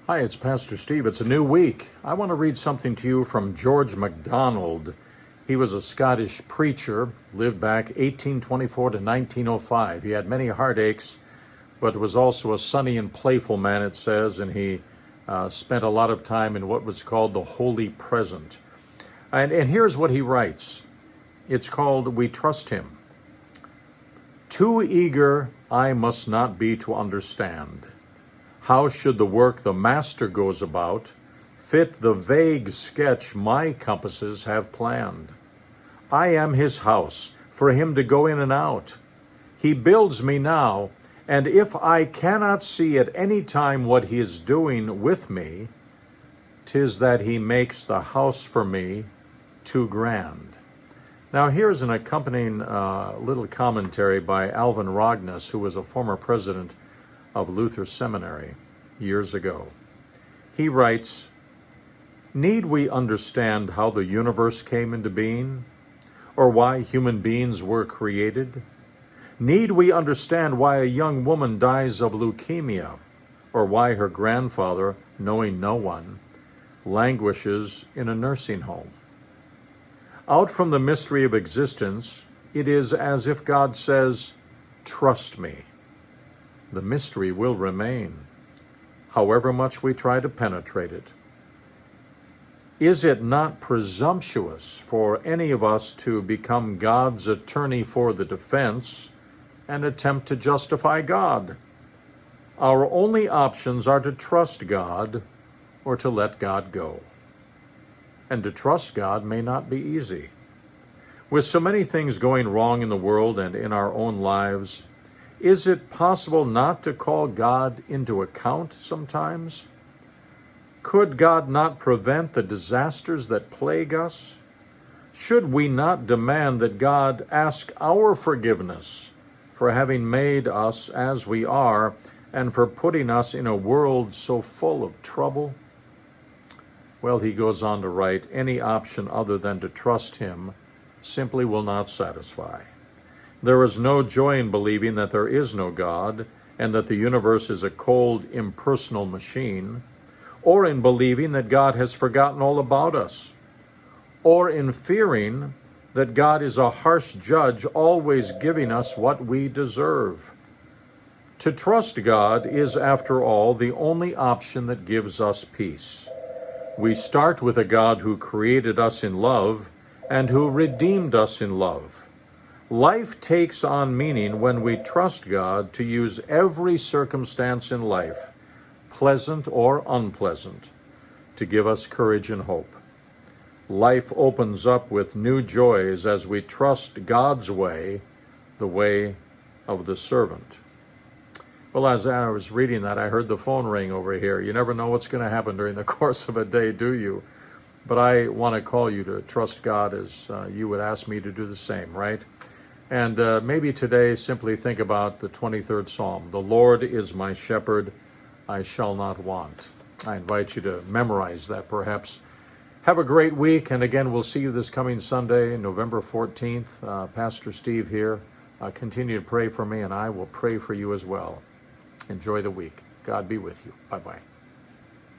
Hi, it's Pastor Steve. It's a new week. I want to read something to you from George MacDonald. He was a Scottish preacher, lived back 1824 to 1905. He had many heartaches, but was also a sunny and playful man, it says, and he spent a lot of time in what was called the Holy Present. And here's what he writes. It's called We Trust Him. Too eager I must not be to understand. How should the work the Master goes about fit the vague sketch my compasses have planned? I am his house, for him to go in and out. He builds me now, and if I cannot see at any time what he is doing with me, 'tis that he makes the house for me too grand. Now here's an accompanying little commentary by Alvin Rogness, who was a former president of Luther Seminary years ago. He writes, "Need we understand how the universe came into being, or why human beings were created? Need we understand why a young woman dies of leukemia, or why her grandfather, knowing no one, languishes in a nursing home? Out from the mystery of existence, it is as if God says, 'Trust me.' The mystery will remain, however much we try to penetrate it. Is it not presumptuous for any of us to become God's attorney for the defense and attempt to justify God? Our only options are to trust God or to let God go. And to trust God may not be easy. With so many things going wrong in the world and in our own lives, is it possible not to call God into account sometimes? Could God not prevent the disasters that plague us? Should we not demand that God ask our forgiveness for having made us as we are and for putting us in a world so full of trouble?" Well, he goes on to write, "Any option other than to trust him simply will not satisfy. There is no joy in believing that there is no God and that the universe is a cold, impersonal machine, or in believing that God has forgotten all about us, or in fearing that God is a harsh judge always giving us what we deserve. To trust God is, after all, the only option that gives us peace. We start with a God who created us in love and who redeemed us in love. Life takes on meaning when we trust God to use every circumstance in life, pleasant or unpleasant, to give us courage and hope. Life opens up with new joys as we trust God's way, the way of the servant." Well, as I was reading that, I heard the phone ring over here. You never know what's going to happen during the course of a day, do you? But I want to call you to trust God as you would ask me to do the same, right? And maybe today simply think about the 23rd Psalm. "The Lord is my shepherd, I shall not want." I invite you to memorize that perhaps. Have a great week, and again, we'll see you this coming Sunday, November 14th. Pastor Steve here. Continue to pray for me, and I will pray for you as well. Enjoy the week. God be with you. Bye-bye.